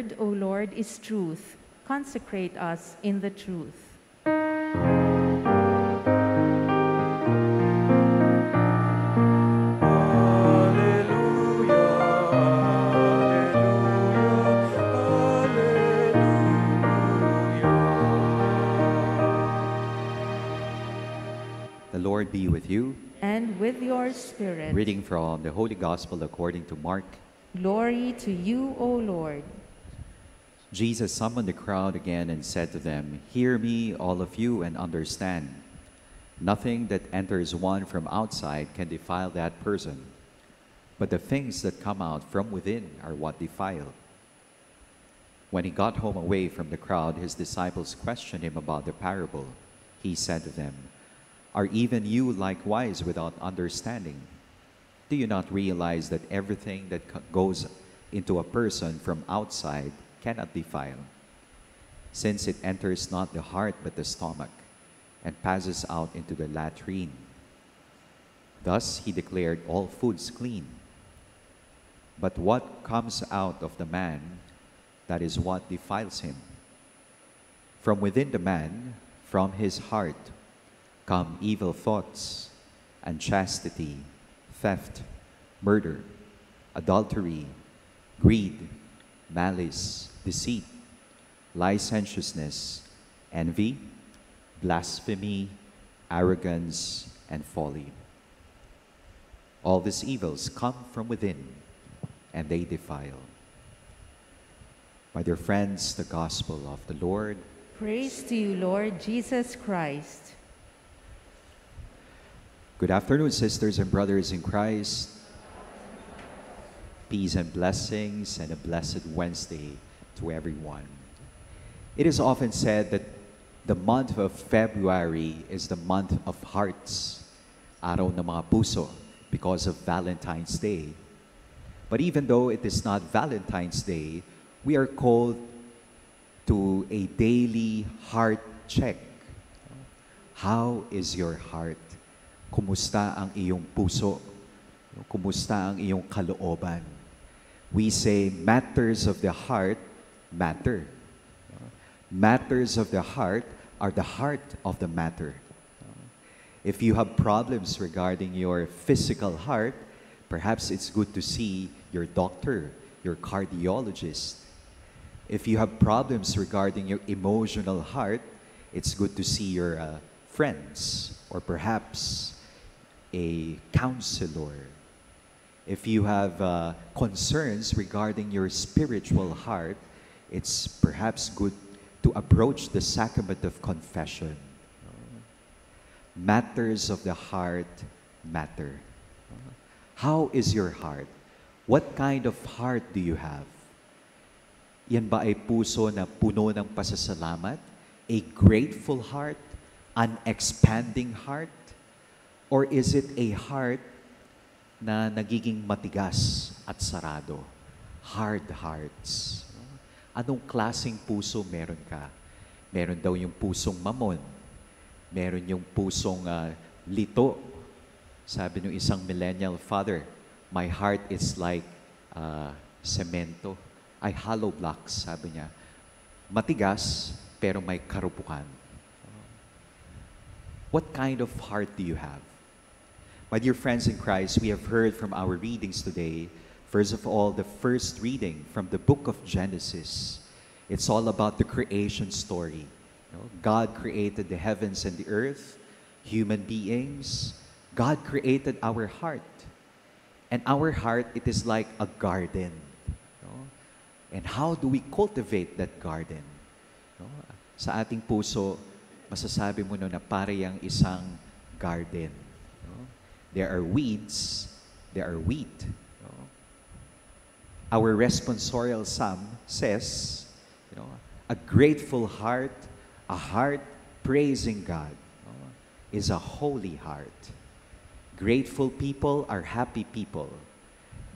word, O Lord, is truth. Consecrate us in the truth. The Lord be with you. And with your spirit. Reading from the Holy Gospel according to Mark. Glory to you, O Lord. Jesus summoned the crowd again and said to them, "Hear me, all of you, and understand. Nothing that enters one from outside can defile that person, but the things that come out from within are what defile." When he got home away from the crowd, his disciples questioned him about the parable. He said to them, "Are even you likewise without understanding? Do you not realize that everything that goes into a person from outside cannot defile, since it enters not the heart but the stomach, and passes out into the latrine?" Thus he declared all foods clean. But what comes out of the man, that is what defiles him. From within the man, from his heart, come evil thoughts, unchastity, theft, murder, adultery, greed, malice, deceit, licentiousness, envy, blasphemy, arrogance, and folly. All these evils come from within, and they defile. My dear friends, the Gospel of the Lord. Praise to you, Lord Jesus Christ. Good afternoon, sisters and brothers in Christ. Peace and blessings and a blessed Wednesday to everyone. It is often said that the month of February is the month of hearts, araw ng mga puso, because of Valentine's Day. But even though it is not Valentine's Day, we are called to a daily heart check. How is your heart? Kumusta ang iyong puso? Kumusta ang iyong kalooban? We say matters of the heart matter. Matters of the heart are the heart of the matter. If you have problems regarding your physical heart, perhaps it's good to see your doctor, your cardiologist. If you have problems regarding your emotional heart, it's good to see your friends, or perhaps a counselor. If you have concerns regarding your spiritual heart, it's perhaps good to approach the sacrament of confession. Matters of the heart matter. How is your heart? What kind of heart do you have? Yan ba ay puso na puno ng pasasalamat? A grateful heart? An expanding heart? Or is it a heart na nagiging matigas at sarado? Hard hearts. Anong klaseng puso meron ka? Meron daw yung pusong mamon. Meron yung pusong lito. Sabi ng isang millennial father, "My heart is like semento." Ay hollow blocks, sabi niya. Matigas, pero may karupukan. What kind of heart do you have? My dear friends in Christ, we have heard from our readings today, first of all, the first reading from the book of Genesis. It's all about the creation story. God created the heavens and the earth, human beings. God created our heart. And our heart, it is like a garden. And how do we cultivate that garden? Sa ating puso, masasabi mo na para yang isang garden. There are weeds, there are wheat. Our responsorial psalm says, a grateful heart, a heart praising God, is a holy heart. Grateful people are happy people.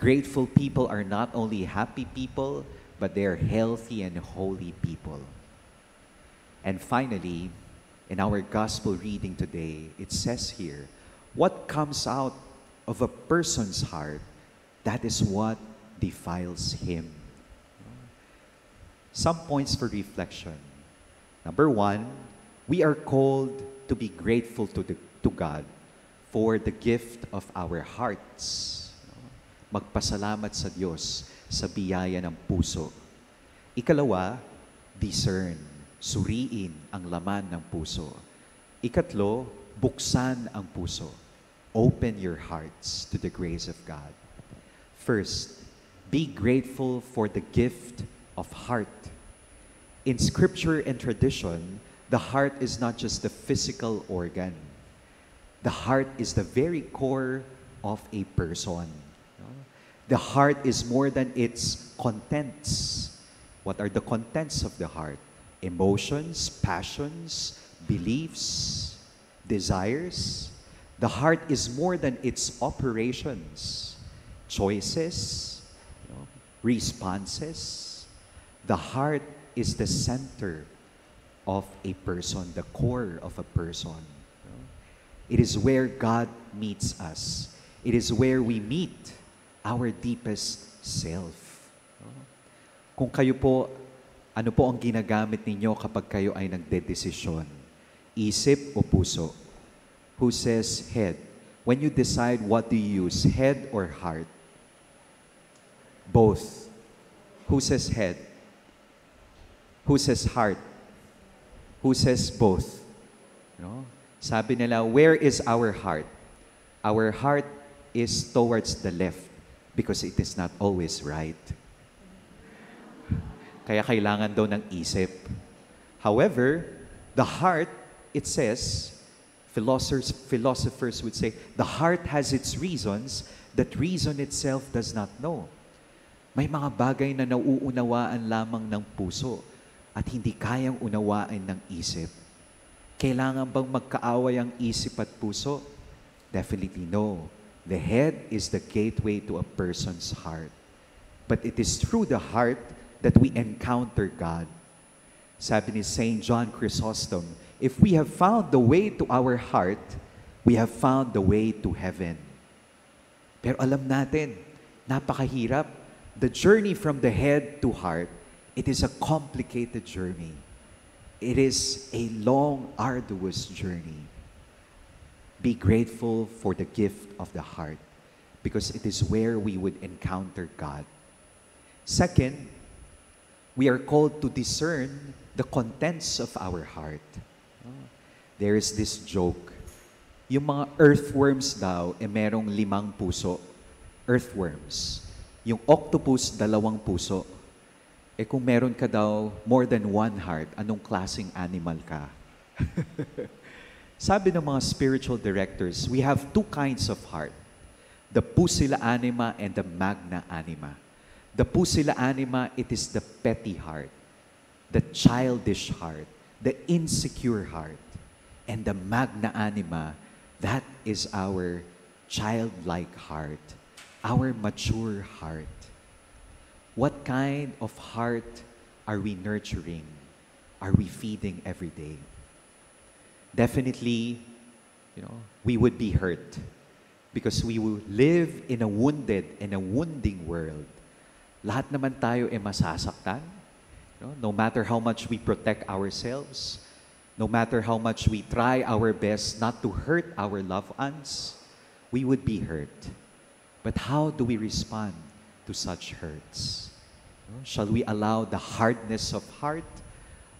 Grateful people are not only happy people, but they are healthy and holy people. And finally, in our gospel reading today, it says here, what comes out of a person's heart, that is what defiles him. Some points for reflection. Number one, we are called to be grateful to God for the gift of our hearts. Magpasalamat sa Diyos sa biyaya ng puso. Ikalawa, discern, suriin ang laman ng puso. Ikatlo, buksan ang puso. Open your hearts to the grace of God. First, be grateful for the gift of heart. In scripture and tradition, the heart is not just the physical organ. The heart is the very core of a person. The heart is more than its contents. What are the contents of the heart? Emotions, passions, beliefs, desires. The heart is more than its operations, choices, responses. The heart is the center of a person, the core of a person. It is where God meets us. It is where we meet our deepest self. Kung kayo po, ano po ang ginagamit ninyo kapag kayo ay nagdedesisyon? Isip o puso? Who says head? When you decide, what do you use? Head or heart? Both. Who says head? Who says heart? Who says both? No? Sabi nila, where is our heart? Our heart is towards the left because it is not always right. Kaya kailangan daw ng isip. However, the heart, it says, philosophers would say, the heart has its reasons that reason itself does not know. May mga bagay na nauunawaan lamang ng puso at hindi kayang unawain ng isip. Kailangan bang magkaaway ang isip at puso? Definitely no. The head is the gateway to a person's heart. But it is through the heart that we encounter God. Sabi ni St. John Chrysostom, if we have found the way to our heart, we have found the way to heaven. Pero alam natin, napakahirap. The journey from the head to heart, it is a complicated journey. It is a long, arduous journey. Be grateful for the gift of the heart because it is where we would encounter God. Second, we are called to discern the contents of our heart. There is this joke. Yung mga earthworms daw, merong 5 puso. Earthworms. Yung octopus, 2 puso. Kung meron ka daw more than 1 heart, anong klaseng animal ka? Sabi ng mga spiritual directors, we have 2 kinds of heart. The pusilla anima and the magna anima. The pusilla anima, it is the petty heart, the childish heart, the insecure heart. And the magna anima, that is our childlike heart, our mature heart. What kind of heart are we nurturing? Are we feeding every day? Definitely, we would be hurt because we will live in a wounded and a wounding world. Lahat naman tayo masasaktan. No matter how much we protect ourselves, no matter how much we try our best not to hurt our loved ones, we would be hurt. But how do we respond to such hurts? Shall we allow the hardness of heart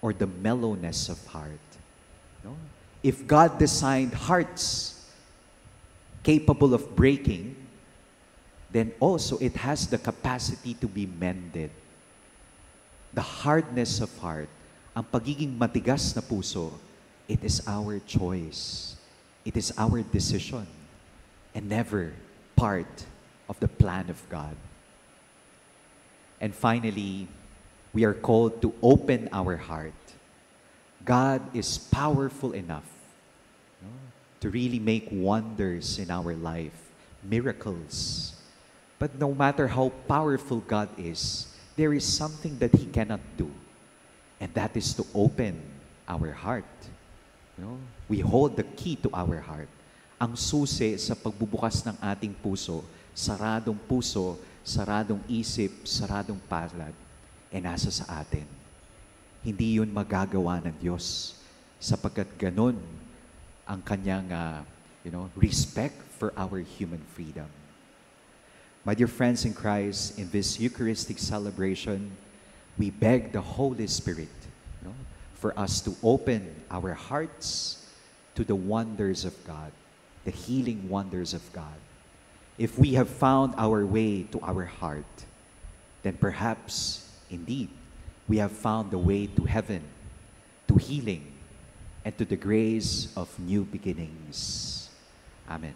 or the mellowness of heart? If God designed hearts capable of breaking, then also it has the capacity to be mended. The hardness of heart, ang pagiging matigas na puso, it is our choice. It is our decision and never part of the plan of God. And finally, we are called to open our heart. God is powerful enough to really make wonders in our life, miracles. But no matter how powerful God is, there is something that He cannot do. And that is to open our heart. We hold the key to our heart. Ang susi sa pagbubukas ng ating puso, saradong isip, saradong palad, nasa sa atin. Hindi yun magagawa ng Diyos sapagkat ganun ang kanyang respect for our human freedom. My dear friends in Christ, in this Eucharistic celebration, we beg the Holy Spirit for us to open our hearts to the wonders of God, the healing wonders of God. If we have found our way to our heart, then perhaps, indeed, we have found the way to heaven, to healing, and to the grace of new beginnings. Amen.